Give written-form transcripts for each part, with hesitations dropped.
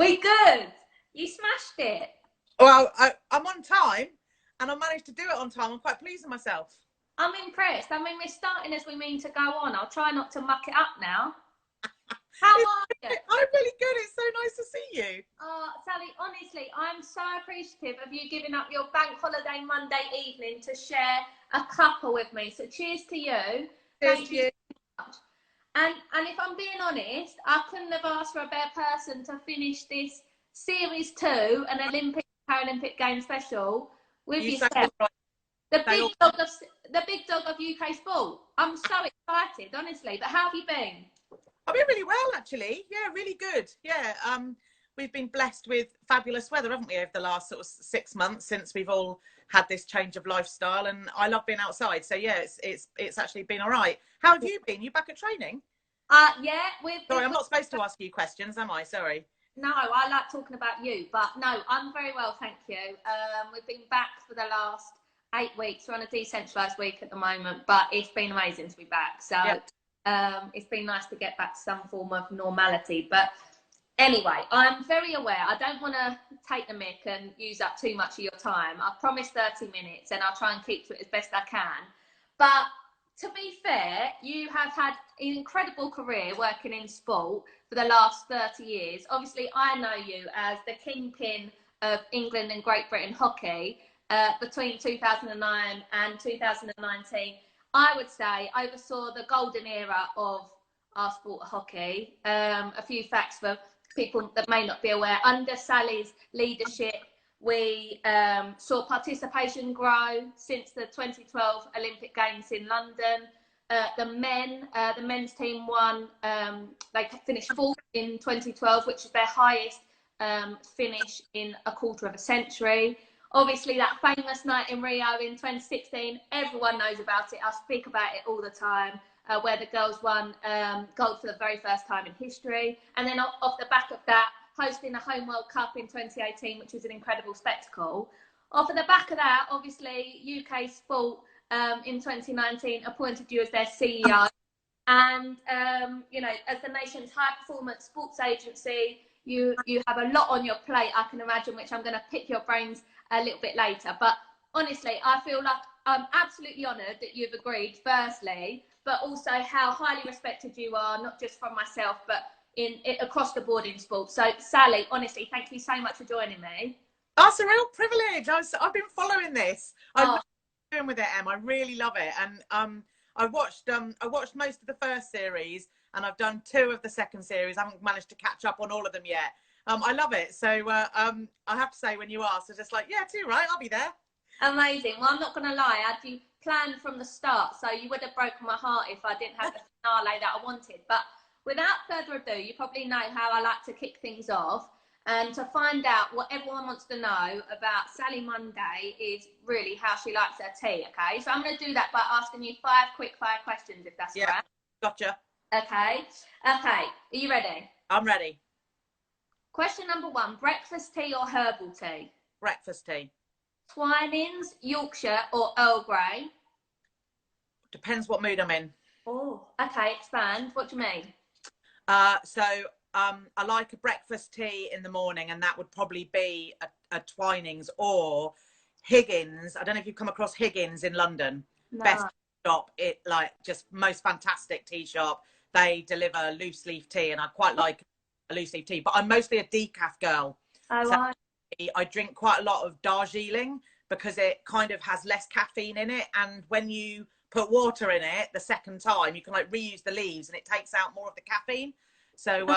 We good. You smashed it. Well, I'm on time, and I managed to do it on time. I'm quite pleased with myself. I'm impressed. I mean, we're starting as we mean to go on. I'll try not to muck it up now. How are you? I'm really good. It's so nice to see you. Sally, honestly, I'm so appreciative of you giving up your bank holiday Monday evening to share a cuppa with me. So cheers to you. Thank you so much. And if I'm being honest, I couldn't have asked for a better person to finish this Series 2, an Olympic and Paralympic Games special, with yourself. Right. The big dog of UK sport. I'm so excited, honestly. But how have you been? I've been really well, actually. Yeah, really good. Yeah, we've been blessed with fabulous weather, haven't we, over the last sort of 6 months since we've all had this change of lifestyle, and I love being outside. So yeah, it's actually been all right. How have you been? You back at training? Yeah. Sorry, I'm not supposed to ask you questions, am I? Sorry. No, I like talking about you, but no, I'm very well, thank you. We've been back for the last 8 weeks. We're on a decentralised week at the moment, but it's been amazing to be back. So it's been nice to get back to some form of normality. But anyway, I'm very aware. I don't want to take the mick and use up too much of your time. I promised 30 minutes, and I'll try and keep to it as best I can. But to be fair, you have had an incredible career working in sport for the last 30 years. Obviously, I know you as the kingpin of England and Great Britain hockey between 2009 and 2019. I would say oversaw the golden era of our sport of hockey. A few facts for people that may not be aware. Under Sally's leadership, we saw participation grow since the 2012 Olympic Games in London. The men's team won. They finished fourth in 2012, which is their highest finish in a quarter of a century. Obviously, that famous night in Rio in 2016, everyone knows about it. I speak about it all the time, where the girls won gold for the very first time in history. And then off the back of that, hosting a Home World Cup in 2018, which was an incredible spectacle. Off of the back of that, obviously, UK Sport in 2019 appointed you as their CEO. And, you know, as the nation's high-performance sports agency, you have a lot on your plate, I can imagine, which I'm going to pick your brains a little bit later. But honestly, I feel like I'm absolutely honoured that you've agreed, firstly, but also how highly respected you are, not just from myself, but across the board in sports. So, Sally, honestly, thank you so much for joining me. That's a real privilege. I've been following this. I love doing with it, Em. I really love it. And I watched most of the first series, and I've done 2 of the second series. I haven't managed to catch up on all of them yet. I love it. So I have to say, when you asked, I was just like, yeah, too right, I'll be there. Amazing. Well, I'm not going to lie, I had you planned from the start, so you would have broken my heart if I didn't have the finale that I wanted. But without further ado, you probably know how I like to kick things off. And to find out what everyone wants to know about Sally Munday is really how she likes her tea, okay? So I'm going to do that by asking you 5 quick fire questions, if that's all right. Gotcha. Okay. Are you ready? I'm ready. Question number 1, breakfast tea or herbal tea? Breakfast tea. Twinings, Yorkshire or Earl Grey? Depends what mood I'm in. Oh, okay, expand. What do you mean? I like a breakfast tea in the morning, and that would probably be a Twinings or Higgins. I don't know if you've come across Higgins in London. No. Best shop, just most fantastic tea shop. They deliver loose leaf tea, and I quite like a loose leaf tea, but I'm mostly a decaf girl. I drink quite a lot of Darjeeling because it kind of has less caffeine in it, and when you put water in it the second time, you can like reuse the leaves, and it takes out more of the caffeine. So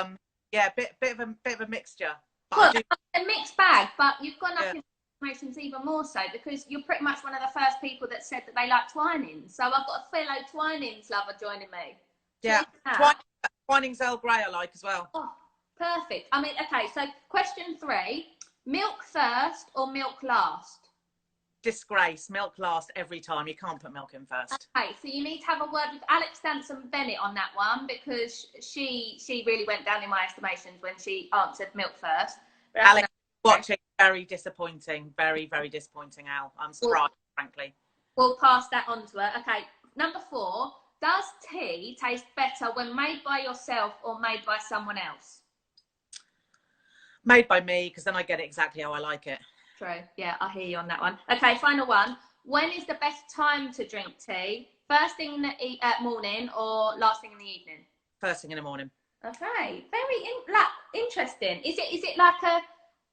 yeah, bit of a mixture. Well, a mixed bag, but you've gone up in emotions even more so, because you're pretty much one of the first people that said that they like Twinings. So I've got a fellow Twinings lover joining me. Yeah, Twinings Earl Grey I like as well. Oh, perfect. I mean, okay, so question 3, milk first or milk last? Disgrace. Milk last every time. You can't put milk in first. Okay, so you need to have a word with Alex Danson-Bennett on that one, because she really went down in my estimations when she answered milk first. Alex, watching, very disappointing. Very, very disappointing, Al. I'm surprised, frankly. We'll pass that on to her. Okay, number 4. Does tea taste better when made by yourself or made by someone else? Made by me, because then I get it exactly how I like it. True. Yeah, I hear you on that one. Okay, final one. When is the best time to drink tea? First thing in the morning or last thing in the evening? First thing in the morning. Okay, very interesting. Is it like a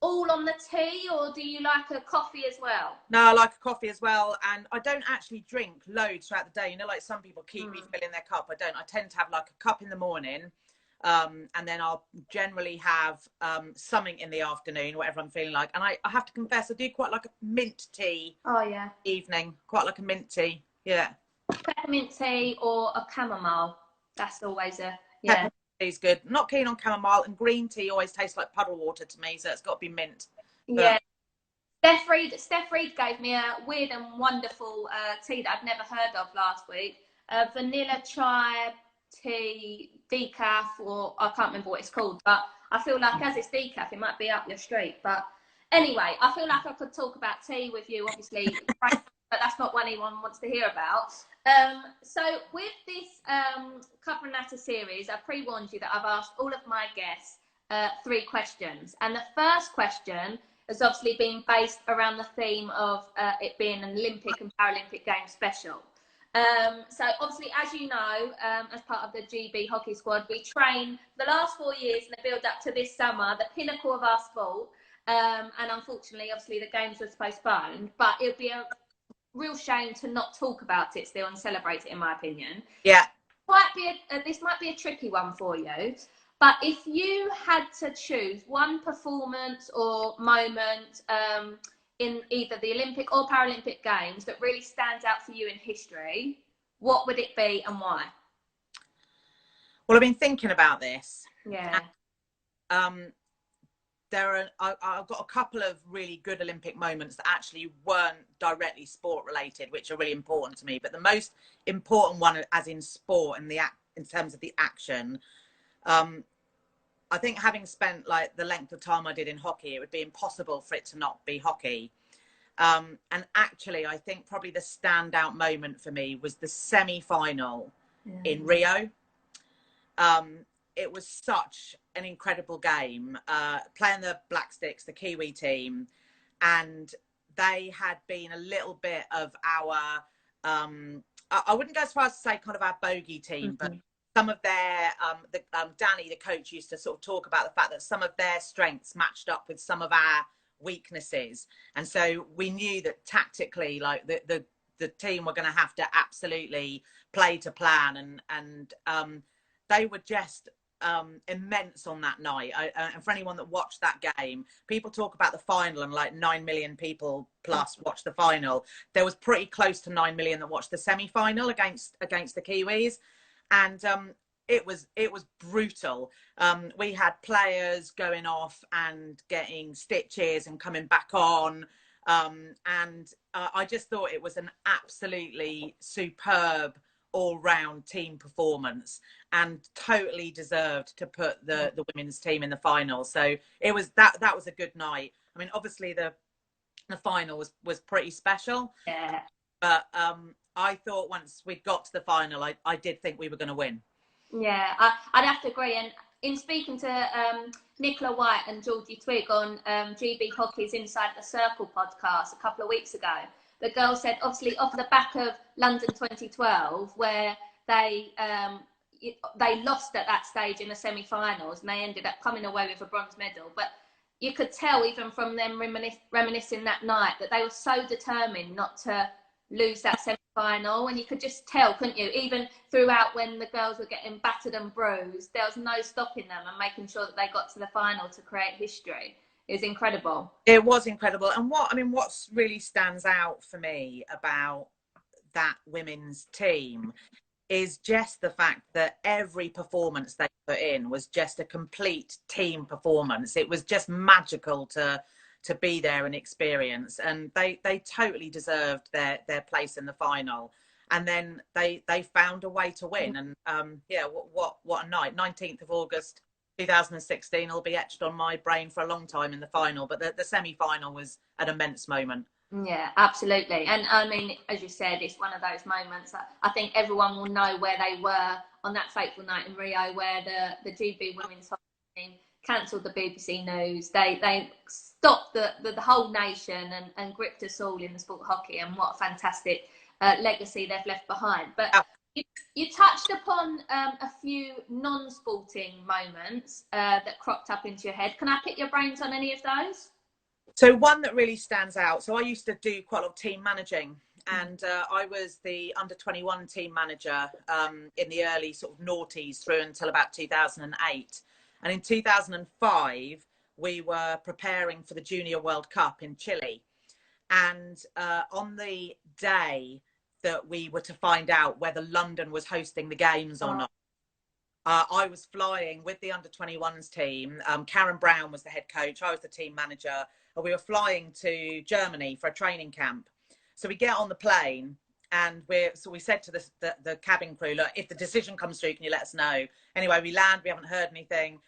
all on the tea, or do you like a coffee as well? No, I like a coffee as well, and I don't actually drink loads throughout the day. You know, like some people keep refilling their cup. I don't. I tend to have like a cup in the morning, and then I'll generally have something in the afternoon, whatever I'm feeling like. And I have to confess, I do quite like a mint tea. Oh yeah. Evening, quite like a mint tea. Yeah. Peppermint tea or a chamomile. That's always a Peppermint tea's good. Not keen on chamomile, and green tea always tastes like puddle water to me, so it's got to be mint. Yeah. Steph Reed gave me a weird and wonderful tea that I'd never heard of last week. Vanilla chai tea, decaf, or I can't remember what it's called, but I feel like as it's decaf, it might be up your street. But anyway, I feel like I could talk about tea with you, obviously, but that's not what anyone wants to hear about. So with this Cover and Natter series, I pre-warned you that I've asked all of my guests 3 questions. And the first question has obviously been based around the theme of it being an Olympic and Paralympic Games special. So obviously, as you know, as part of the GB hockey squad, we train the last 4 years in the build up to this summer, the pinnacle of our sport. And unfortunately, obviously, the games was postponed, but it would be a real shame to not talk about it still and celebrate it, in my opinion. Yeah. This might be a tricky one for you, but if you had to choose one performance or moment in either the Olympic or Paralympic Games that really stands out for you in history, what would it be and why? Well, I've been thinking about this. Yeah. And, I've got a couple of really good Olympic moments that actually weren't directly sport related, which are really important to me. But the most important one, as in sport and in terms of the action, I think having spent like the length of time I did in hockey, it would be impossible for it to not be hockey. And actually, I think probably the standout moment for me was the semi-final in Rio. It was such an incredible game, playing the Black Sticks, the Kiwi team, and they had been a little bit of our, I wouldn't go as far as to say kind of our bogey team, but some of their, Danny, the coach, used to sort of talk about the fact that some of their strengths matched up with some of our weaknesses. And so we knew that tactically, like the team were going to have to absolutely play to plan. And they were just immense on that night. And for anyone that watched that game, people talk about the final and like 9 million people plus watched the final. There was pretty close to 9 million that watched the semi-final against the Kiwis. And it was brutal. We had players going off and getting stitches and coming back on. And I just thought it was an absolutely superb all-round team performance, and totally deserved to put the women's team in the final. So it was that was a good night. I mean, obviously the final was pretty special. Yeah. But I thought once we got to the final, I did think we were going to win. Yeah, I'd have to agree. And in speaking to Nicola White and Georgie Twigg on GB Hockey's Inside the Circle podcast a couple of weeks ago, the girl said, obviously, off the back of London 2012, where they lost at that stage in the semi-finals, and they ended up coming away with a bronze medal. But you could tell, even from them reminiscing that night, that they were so determined not to lose that semi-final. And you could just tell, couldn't you? Even throughout, when the girls were getting battered and bruised, there was no stopping them and making sure that they got to the final to create history. It was incredible. It was incredible. And what's really stands out for me about that women's team is just the fact that every performance they put in was just a complete team performance. It was just magical to be there and experience, and they totally deserved their place in the final. And then they found a way to win. And what a night. 19th of August 2016 will be etched on my brain for a long time in the final, but the semi-final was an immense moment. Yeah, absolutely. And I mean, as you said, it's one of those moments that I think everyone will know where they were on that fateful night in Rio, where the GB women's hockey team cancelled the BBC News. They stopped the whole nation and gripped us all in the sport of hockey, and what a fantastic legacy they've left behind. But you touched upon a few non-sporting moments that cropped up into your head. Can I pick your brains on any of those? So one that really stands out. So I used to do quite a lot of team managing, and I was the under-21 team manager in the early sort of noughties through until about 2008. And in 2005, we were preparing for the Junior World Cup in Chile. And on the day that we were to find out whether London was hosting the games or not, I was flying with the under-21s team. Karen Brown was the head coach. I was the team manager. And we were flying to Germany for a training camp. So we get on the plane, and we said to the cabin crew, look, if the decision comes through, can you let us know? Anyway, we land, we haven't heard anything.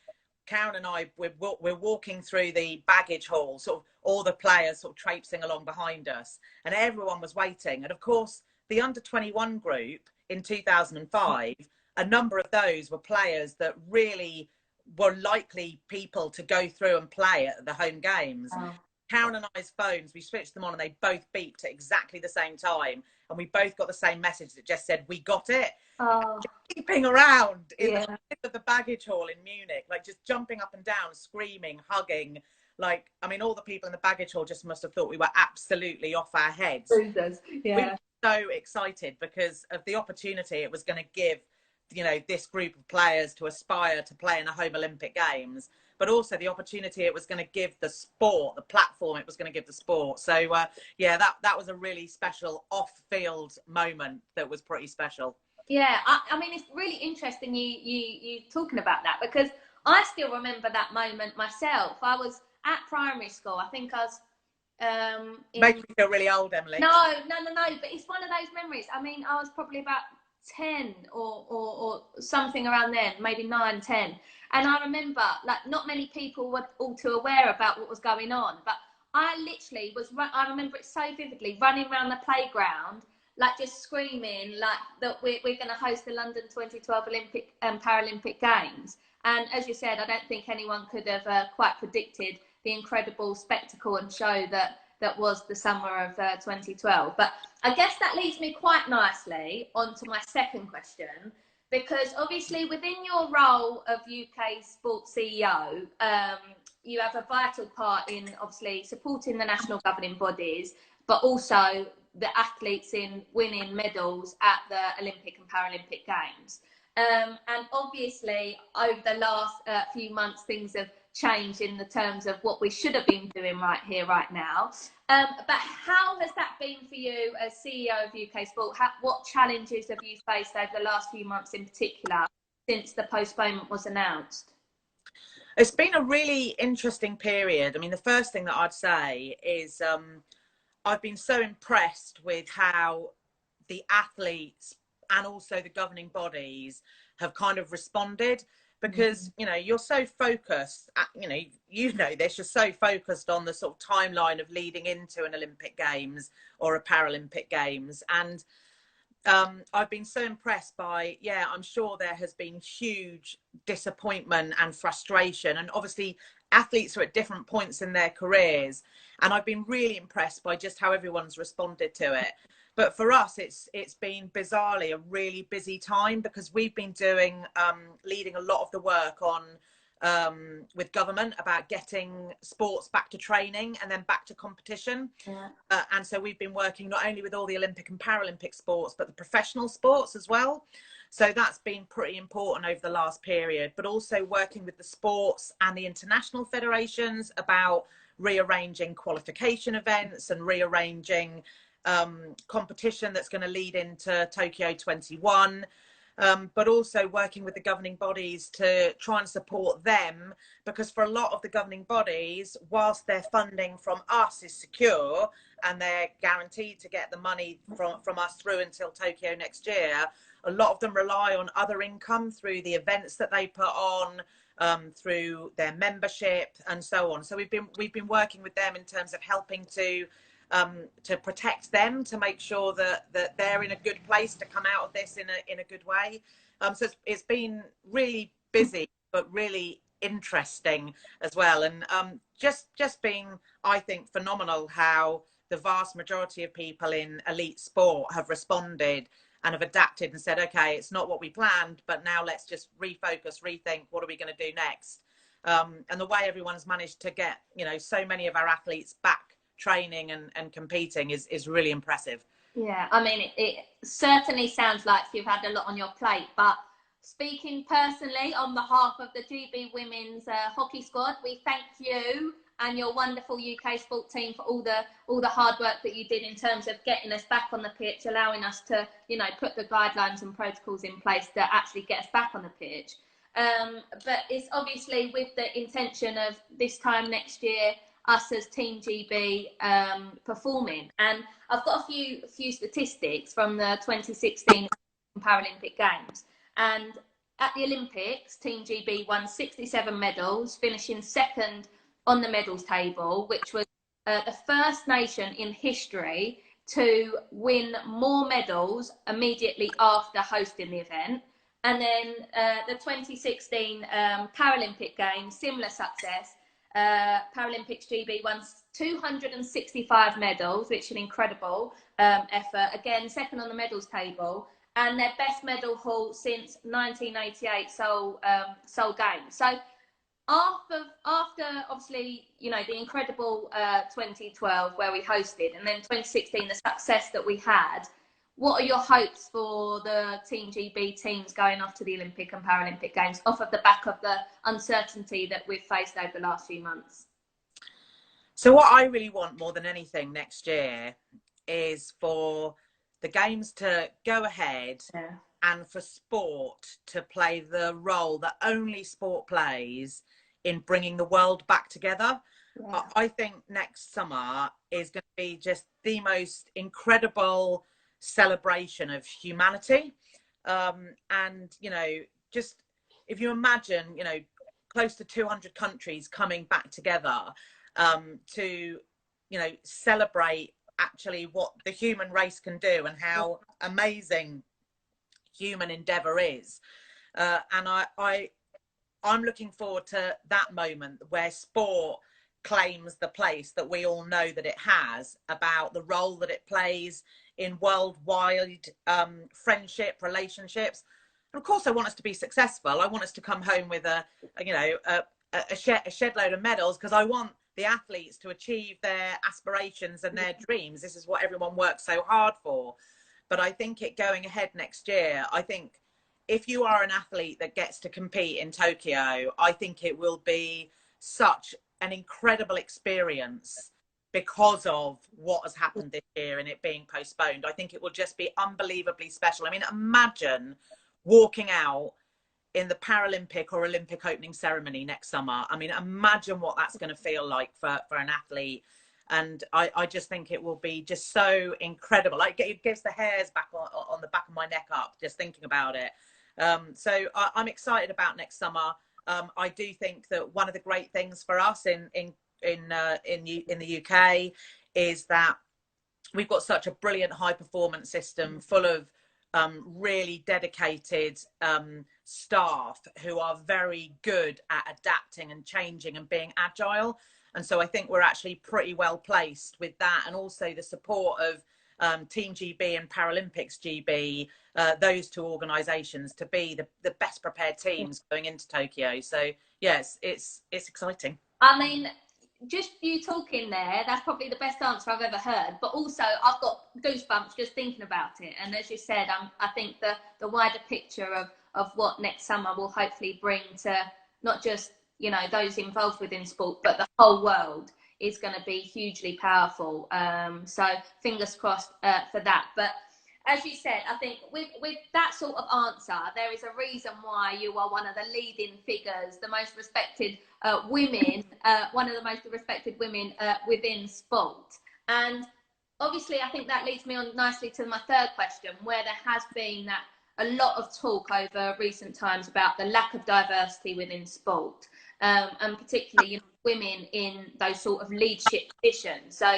Karen and I, we're walking through the baggage hall, sort of all the players sort of traipsing along behind us, and everyone was waiting. And of course, the under-21 group in 2005, a number of those were players that really were likely people to go through and play at the home games. Oh. Karen and I's phones, we switched them on and they both beeped at exactly the same time. And we both got the same message that just said, we got it. Oh. Keeping around in the middle of the baggage hall in Munich, like just jumping up and down, screaming, hugging. Like, I mean, all the people in the baggage hall just must have thought we were absolutely off our heads. Yeah. We were so excited because of the opportunity it was going to give, you know, this group of players to aspire to play in the home Olympic Games, but also the opportunity it was going to give the sport, the platform it was going to give the sport. So yeah, that was a really special off-field moment that was pretty special. Yeah, I mean, it's really interesting you talking about that, because I still remember that moment myself. I was at primary school. I think I was make me feel really old, Emily. No, but it's one of those memories. I mean, I was probably about 10 or something around then, maybe 9, 10. And I remember, like, not many people were all too aware about what was going on, but I literally I remember it so vividly, running around the playground, like just screaming like that we're going to host the London 2012 Olympic and Paralympic Games. And as you said, I don't think anyone could have quite predicted the incredible spectacle and show that was the summer of 2012. But I guess that leads me quite nicely onto my second question, because obviously within your role of UK Sports CEO, you have a vital part in obviously supporting the national governing bodies, but also the athletes in winning medals at the Olympic and Paralympic Games. And obviously over the last few months, things have changed in the terms of what we should have been doing right here, right now. But how has that been for you as CEO of UK Sport? What challenges have you faced over the last few months in particular since the postponement was announced? It's been a really interesting period. I mean, the first thing that I'd say is I've been so impressed with how the athletes and also the governing bodies have kind of responded, because you know, you're so focused, you know this, you're so focused on the sort of timeline of leading into an Olympic Games or a Paralympic Games. And I've been so impressed by, yeah, I'm sure there has been huge disappointment and frustration, and obviously athletes are at different points in their careers, and I've been really impressed by just how everyone's responded to it. But for us, it's been bizarrely a really busy time, because we've been doing leading a lot of the work on with government about getting sports back to training and then back to competition. Yeah. And so we've been working not only with all the Olympic and Paralympic sports, but the professional sports as well. So that's been pretty important over the last period, but also working with the sports and the international federations about rearranging qualification events and rearranging competition that's going to lead into Tokyo 21, but also working with the governing bodies to try and support them, because for a lot of the governing bodies, whilst their funding from us is secure and they're guaranteed to get the money from us through until Tokyo next year, a lot of them rely on other income through the events that they put on, through their membership and so on. So we've been working with them in terms of helping to protect them, to make sure that they're in a good place to come out of this in a good way. So it's been really busy, but really interesting as well. And just being, I think, phenomenal how the vast majority of people in elite sport have responded and have adapted and said, okay, it's not what we planned, but now let's just refocus, rethink, what are we going to do next? And the way everyone's managed to get, you know, so many of our athletes back training and competing is really impressive. Yeah, I mean, it certainly sounds like you've had a lot on your plate, but speaking personally on behalf of the GB Women's Hockey Squad, we thank you and your wonderful UK sport team for all the hard work that you did in terms of getting us back on the pitch, allowing us to, you know, put the guidelines and protocols in place that actually get us back on the pitch. But it's obviously with the intention of this time next year, us as Team GB performing. And I've got a few statistics from the 2016 Paralympic Games. And at the Olympics, Team GB won 67 medals, finishing second on the medals table, which was the first nation in history to win more medals immediately after hosting the event. And then the 2016 Paralympic Games, similar success. Paralympics GB won 265 medals, which is an incredible effort. Again, second on the medals table, and their best medal haul since 1988 Seoul Games. So after obviously, you know, the incredible 2012 where we hosted, and then 2016 the success that we had, what are your hopes for the Team GB teams going off to the Olympic and Paralympic Games off of the back of the uncertainty that we've faced over the last few months? So what I really want more than anything next year is for the games to go ahead, and for sport to play the role that only sport plays in bringing the world back together. Yeah. I think next summer is going to be just the most incredible celebration of humanity. And, you know, just if you imagine, you know, close to 200 countries coming back together to, you know, celebrate actually what the human race can do and how amazing human endeavor is. And I'm looking forward to that moment where sport claims the place that we all know that it has, about the role that it plays in worldwide friendship, relationships. And of course, I want us to be successful. I want us to come home with a shed load of medals, because I want the athletes to achieve their aspirations and their dreams. This is what everyone works so hard for. But I think it going ahead next year, I think if you are an athlete that gets to compete in Tokyo, I think it will be such an incredible experience because of what has happened this year and it being postponed. I think it will just be unbelievably special. I mean, imagine walking out in the Paralympic or Olympic opening ceremony next summer. I mean, imagine what that's going to feel like for an athlete. And I just think it will be just so incredible. Like, it gives the hairs back on the back of my neck up just thinking about it. So I'm excited about next summer. I do think that one of the great things for us in the UK is that we've got such a brilliant high performance system full of really dedicated staff who are very good at adapting and changing and being agile. And so I think we're actually pretty well placed with that, and also the support of Team GB and Paralympics GB, those two organisations, to be the best prepared teams going into Tokyo. So yes, it's exciting. I mean, just you talking there, that's probably the best answer I've ever heard. But also, I've got goosebumps just thinking about it. And as you said, I think the wider picture of what next summer will hopefully bring to not just, you know, those involved within sport, but the whole world, is going to be hugely powerful. So fingers crossed for that. But as you said, I think with that sort of answer, there is a reason why you are one of the leading figures, the most respected women, one of the most respected women within sport. And obviously, I think that leads me on nicely to my third question, where there has been a lot of talk over recent times about the lack of diversity within sport, and particularly, you know, women in those sort of leadership positions. So,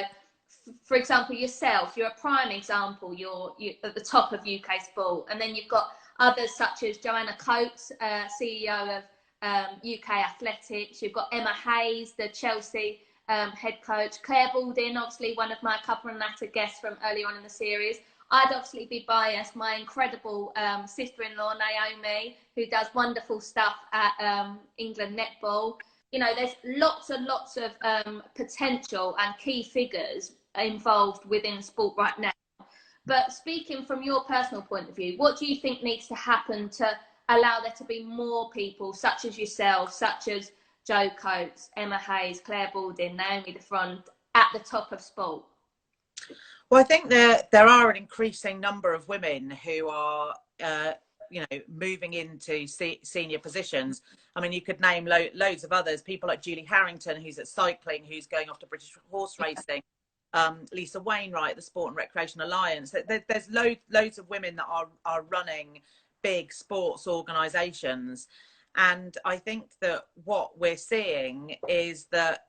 for example, yourself, you're a prime example. You're at the top of UK sport, and then you've got others such as Joanna Coates, CEO of UK athletics. You've got Emma Hayes, the Chelsea head coach. Claire Balding, obviously one of my Cover and Natter guests from early on in the series. I'd obviously be biased. My incredible sister-in-law, Naomi, who does wonderful stuff at England Netball. You know, there's lots and lots of potential and key figures involved within sport right now. But speaking from your personal point of view, what do you think needs to happen to allow there to be more people such as yourself, such as Jo Coates, Emma Hayes, Claire Balding, Naomi the Front, at the top of sport? Well, I think there are an increasing number of women who are, you know, moving into senior positions. I mean, you could name loads of others, people like Julie Harrington, who's at cycling, who's going off to British horse racing, Lisa Wainwright, the Sport and Recreation Alliance. There's loads of women that are running big sports organisations. And I think that what we're seeing is that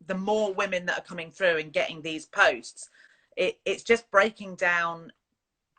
the more women that are coming through and getting these posts, it's just breaking down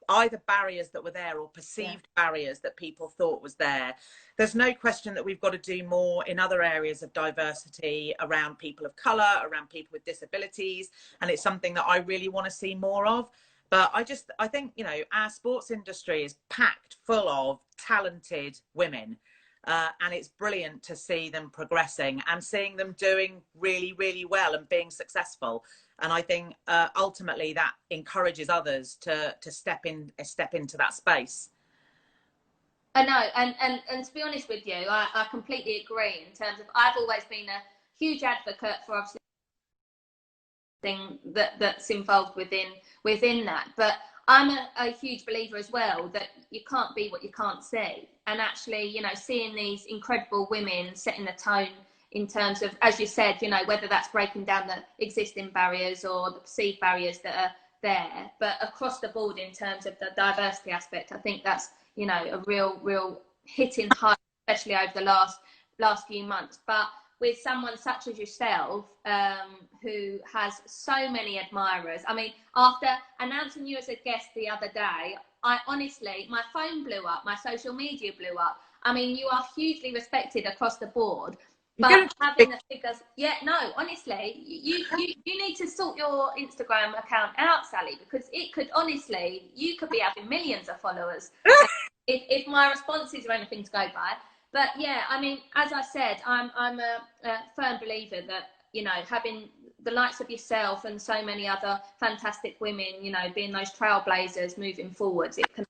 either barriers that were there or perceived barriers that people thought was there. There's no question that we've got to do more in other areas of diversity around people of colour, around people with disabilities, and it's something that I really want to see more of. But I think, you know, our sports industry is packed full of talented women. And it's brilliant to see them progressing and seeing them doing really, really well and being successful. And I think ultimately that encourages others to step into that space. I know, and to be honest with you, I completely agree. In terms of, I've always been a huge advocate for obviously thing that's involved within that, but I'm a huge believer as well that you can't be what you can't see. And actually, you know, seeing these incredible women setting the tone in terms of, as you said, you know, whether that's breaking down the existing barriers or the perceived barriers that are there, but across the board in terms of the diversity aspect, I think that's, you know, a real hitting high, especially over the last few months. But with someone such as yourself, who has so many admirers. I mean, after announcing you as a guest the other day, I honestly, my phone blew up, my social media blew up. I mean, you are hugely respected across the board. But having the figures, honestly, you need to sort your Instagram account out, Sally, because it could honestly, you could be having millions of followers if my responses are anything to go by. But yeah, I mean, as I said, I'm a firm believer that, you know, having the likes of yourself and so many other fantastic women, you know, being those trailblazers moving forwards, it can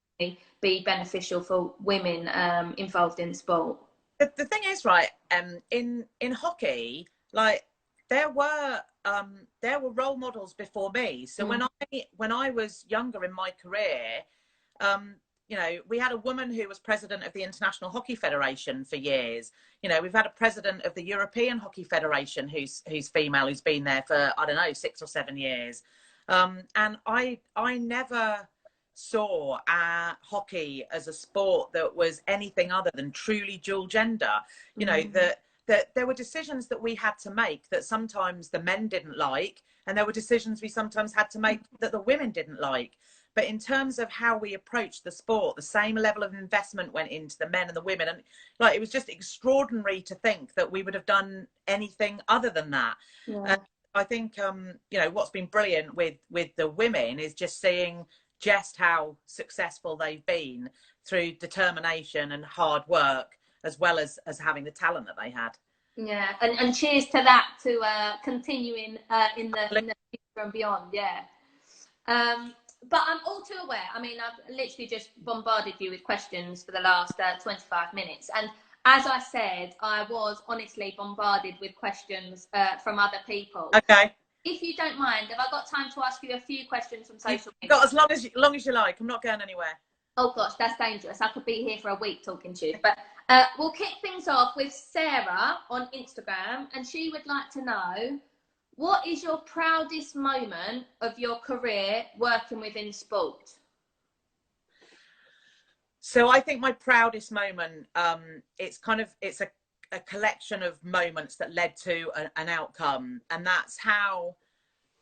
be beneficial for women involved in sport. The thing is, right, in hockey, like there were role models before me. So when I was younger in my career, you know, we had a woman who was president of the International Hockey Federation for years. You know, we've had a president of the European Hockey Federation who's female, who's been there for, I don't know, 6 or 7 years. And I never saw hockey as a sport that was anything other than truly dual gender. You know, that there were decisions that we had to make that sometimes the men didn't like, and there were decisions we sometimes had to make that the women didn't like. But in terms of how we approached the sport, the same level of investment went into the men and the women. And like, it was just extraordinary to think that we would have done anything other than that. Yeah. I think, you know, what's been brilliant with the women is just seeing just how successful they've been through determination and hard work, as well as having the talent that they had. Yeah, and cheers to that, to continuing in the future and beyond. Yeah. But I'm all too aware. I mean, I've literally just bombarded you with questions for the last 25 minutes. And as I said, I was honestly bombarded with questions from other people. Okay. If you don't mind, have I got time to ask you a few questions from social media? Got as long as you like. I'm not going anywhere. Oh gosh, that's dangerous. I could be here for a week talking to you. But we'll kick things off with Sarah on Instagram, and she would like to know, what is your proudest moment of your career working within sport? So I think my proudest moment, it's a collection of moments that led to an outcome, and that's how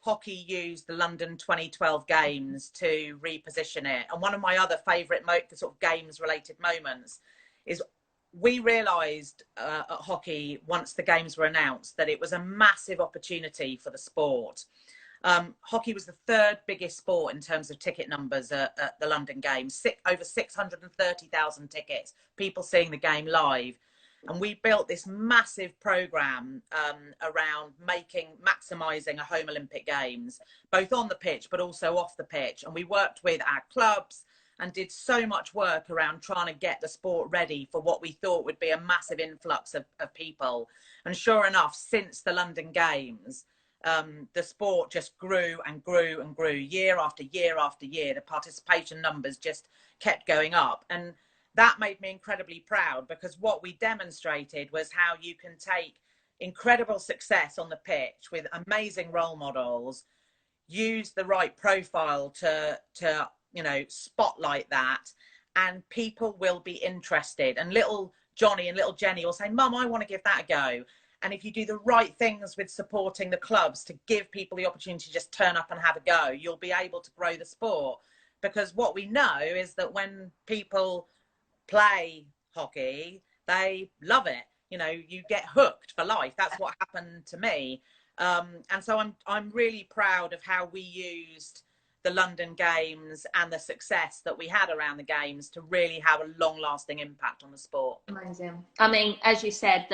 hockey used the London 2012 Games to reposition it. And one of my other favourite sort of games related moments is we realised at hockey, once the games were announced, that it was a massive opportunity for the sport. Hockey was the third biggest sport in terms of ticket numbers at the London Games. Over 630,000 tickets, people seeing the game live. And we built this massive programme around maximising a home Olympic Games, both on the pitch but also off the pitch. And we worked with our clubs and did so much work around trying to get the sport ready for what we thought would be a massive influx of people. And sure enough, since the London Games, the sport just grew and grew and grew year after year after year. The participation numbers just kept going up. And that made me incredibly proud, because what we demonstrated was how you can take incredible success on the pitch with amazing role models, use the right profile to spotlight that, and people will be interested. And little Johnny and little Jenny will say, Mum, I want to give that a go. And if you do the right things with supporting the clubs to give people the opportunity to just turn up and have a go, you'll be able to grow the sport. Because what we know is that when people play hockey, they love it. You get hooked for life. That's what happened to me. And so I'm really proud of how we used the London Games and the success that we had around the games to really have a long-lasting impact on the sport. Amazing. I mean, as you said,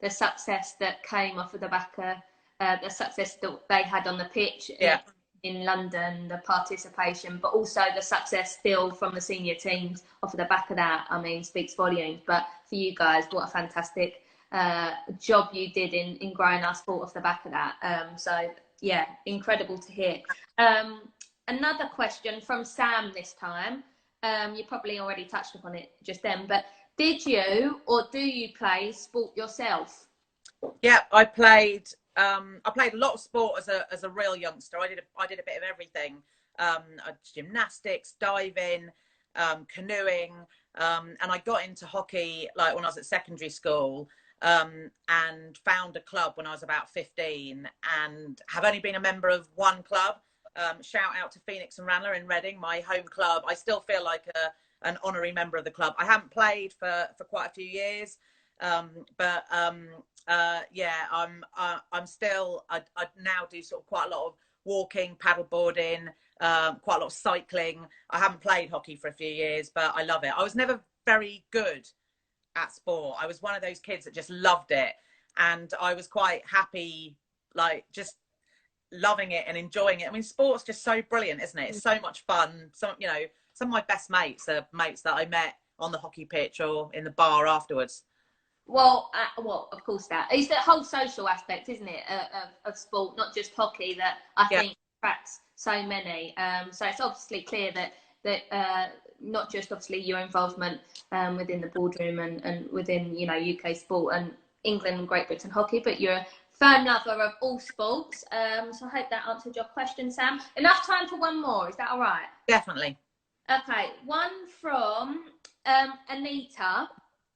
the success that came off of the back of the success that they had on the pitch in London, the participation, but also the success still from the senior teams off of the back of that, I mean, speaks volumes. But for you guys, what a fantastic job you did in growing our sport off the back of that. So, yeah, incredible to hear. Another question from Sam this time. You probably already touched upon it just then, but did you or do you play sport yourself? Yeah, I played a lot of sport as a real youngster. I did a bit of everything. Gymnastics, diving, canoeing, and I got into hockey like when I was at secondary school, and found a club when I was about 15, and have only been a member of one club. Shout out to Phoenix and Ranelagh in Reading, my home club. I still feel like an honorary member of the club. I haven't played for quite a few years, but yeah, I'm still. I now do sort of quite a lot of walking, paddleboarding, quite a lot of cycling. I haven't played hockey for a few years, but I love it. I was never very good at sport. I was one of those kids that just loved it, and I was quite happy, like just loving it and enjoying it. I mean, sport's just so brilliant, isn't it? It's so much fun. Some of my best mates are mates that I met on the hockey pitch or in the bar afterwards. Well, of course that is the whole social aspect, isn't it, of sport, not just hockey, that I think attracts so many. So it's obviously clear that not just obviously your involvement within the boardroom and within UK sport and England and Great Britain hockey, but you're a firm lover of all sports. So I hope that answered your question, Sam. Enough time for one more. Is that all right? Definitely. Okay, one from Anita.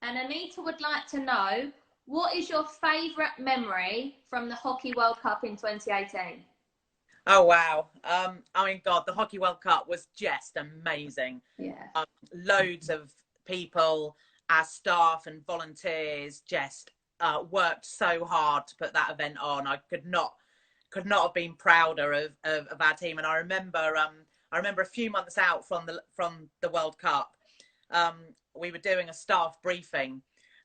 And Anita would like to know, what is your favourite memory from the Hockey World Cup in 2018? Oh, wow. I mean, God, the Hockey World Cup was just amazing. Yeah. Loads of people, our staff and volunteers just worked so hard to put that event on. I could not have been prouder of our team. And I remember a few months out from the World Cup, we were doing a staff briefing,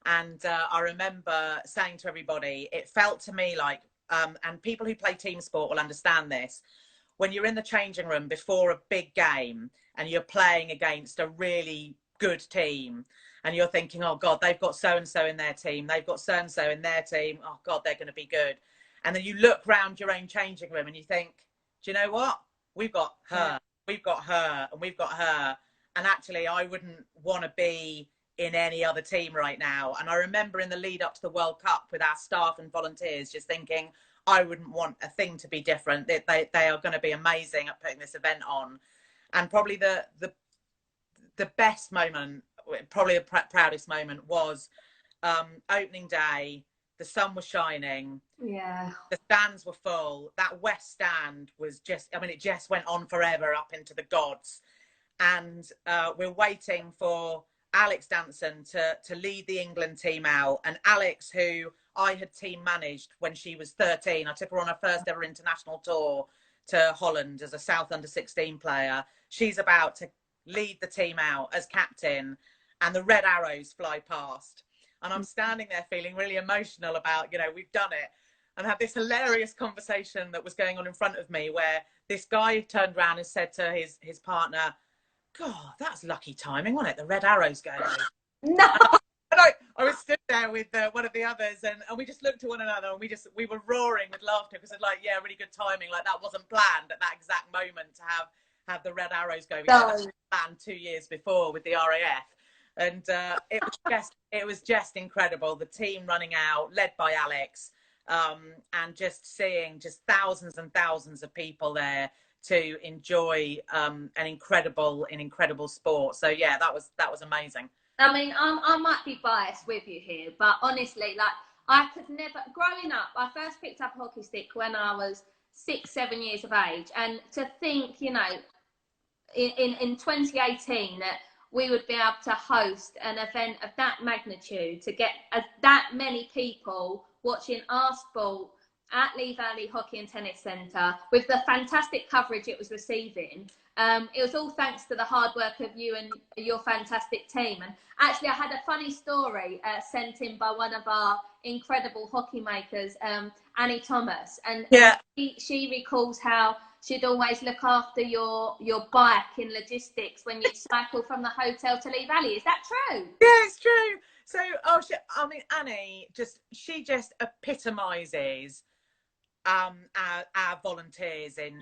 and I remember saying to everybody, it felt to me like, and people who play team sport will understand this, when you're in the changing room before a big game and you're playing against a really good team and you're thinking, oh God, they've got so-and-so in their team, they've got so-and-so in their team, oh God, they're going to be good. And then you look around your own changing room and you think, do you know what? We've got her, we've got her, and we've got her. And actually, I wouldn't want to be in any other team right now. And I remember in the lead up to the World Cup with our staff and volunteers just thinking, I wouldn't want a thing to be different. They are going to be amazing at putting this event on. And probably the best moment, probably the proudest moment, was opening day. The sun was shining. Yeah. The stands were full. That West stand was just, I mean, it just went on forever up into the gods. And we're waiting for Alex Danson to lead the England team out. And Alex, who I had team managed when she was 13, I took her on her first ever international tour to Holland as a South under-16 player. She's about to lead the team out as captain, and the red arrows fly past. And I'm standing there feeling really emotional about, you know, we've done it. And had this hilarious conversation that was going on in front of me where this guy turned around and said to his partner, God, that's lucky timing, wasn't it? The red arrows going. No. And I was stood there with one of the others, and we just looked at one another, and we were roaring with laughter because it's like, yeah, really good timing. Like that wasn't planned at that exact moment to have the red arrows going. No. That was planned 2 years before with the RAF, and it was just incredible. The team running out, led by Alex, and just seeing just thousands and thousands of people there to enjoy an incredible sport. So yeah, that was amazing. I mean, I might be biased with you here, but honestly, like I could never, growing up, I first picked up a hockey stick when I was 6-7 years of age, and to think, you know, in 2018 that we would be able to host an event of that magnitude, to get that many people watching our sport at Lee Valley Hockey and Tennis Centre with the fantastic coverage it was receiving. It was all thanks to the hard work of you and your fantastic team. And actually, I had a funny story sent in by one of our incredible hockey makers, Annie Thomas. And yeah, she recalls how she'd always look after your bike in logistics when you'd cycle from the hotel to Lee Valley. Is that true? Yeah, it's true. So, I mean, Annie, she just epitomises our volunteers in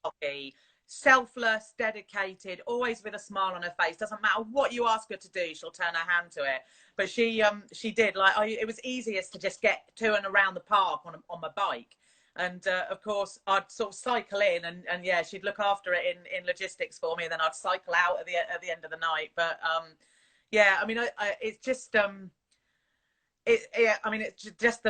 hockey. Selfless, dedicated, always with a smile on her face. Doesn't matter what you ask her to do, she'll turn her hand to it. But she did. Like, it was easiest to just get to and around the park on my bike. And of course, I'd sort of cycle in, and yeah, she'd look after it in logistics for me. And then I'd cycle out at the end of the night. But yeah, I mean, it's just it's just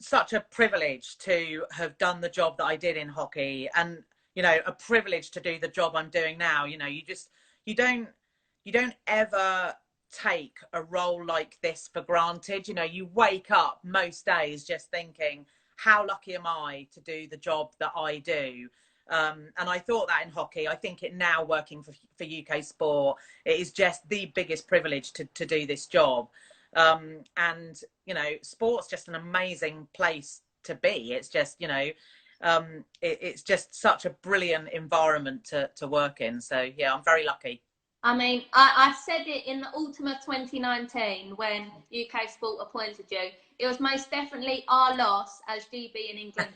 such a privilege to have done the job that I did in hockey, and you know, a privilege to do the job I'm doing now. You know, you don't ever take a role like this for granted. You know, you wake up most days just thinking, how lucky am I to do the job that I do? And I thought that in hockey. I think it now, working for UK sport, it is just the biggest privilege to do this job. And, you know, sport's just an amazing place to be. It's just, you know, it's just such a brilliant environment to work in. So yeah, I'm very lucky. I mean, I said it in the autumn of 2019 when UK Sport appointed you. It was most definitely our loss as GB in England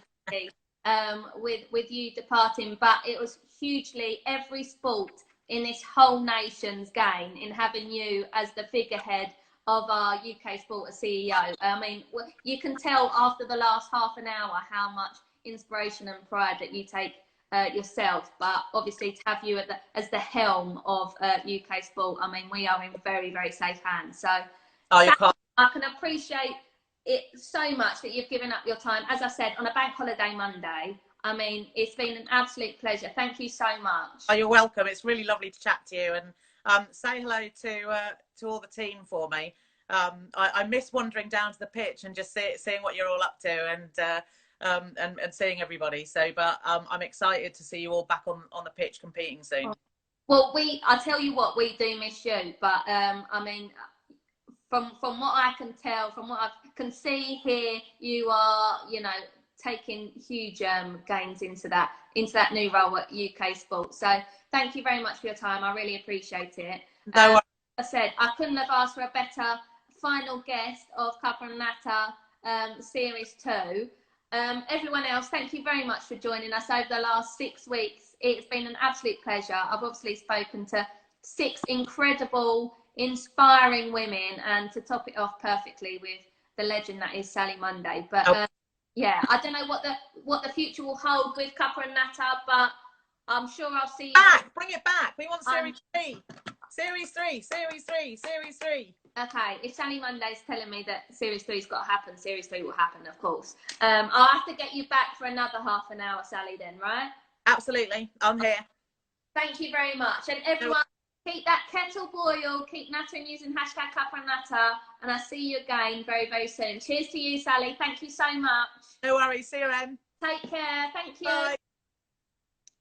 with you departing, but it was hugely every sport in this whole nation's gain in having you as the figurehead of our UK Sport as CEO. I mean, you can tell after the last half an hour how much inspiration and pride that you take yourself, but obviously to have you as the helm of UK Sport, I mean, we are in very, very safe hands. So I can appreciate it so much that you've given up your time, as I said, on a bank holiday Monday. I mean, it's been an absolute pleasure. Thank you so much. Oh, you're welcome. It's really lovely to chat to you, and say hello to all the team for me. I miss wandering down to the pitch and just seeing what you're all up to, and seeing everybody. So, but I'm excited to see you all back on the pitch competing soon. Well, I tell you what, we do miss you, but I mean, from what I can tell, from what I can see here, you are, you know, taking huge gains into that new role at UK Sport. So thank you very much for your time. I really appreciate it. No worries. I said I couldn't have asked for a better final guest of Cuppa and Natter Series 2. Everyone else, thank you very much for joining us over the last 6 weeks. It's been an absolute pleasure. I've obviously spoken to 6 incredible, inspiring women, and to top it off perfectly with the legend that is Sally Munday. But yeah, I don't know what the future will hold with Cuppa and Natter, but I'm sure I'll see you back. Bring it back. We want Series 3. Series 3. Series 3. Series 3. Okay, if Sally Monday's telling me that Series 3's got to happen, Series 3 will happen, of course. I'll have to get you back for another half an hour, Sally, then, right? Absolutely. I'm here. Thank you very much. And everyone, Keep that kettle boiled. Keep nattering using hashtag #CupandNatter. And I'll see you again very, very soon. Cheers to you, Sally. Thank you so much. No worries. See you then. Take care. Thank you. Bye.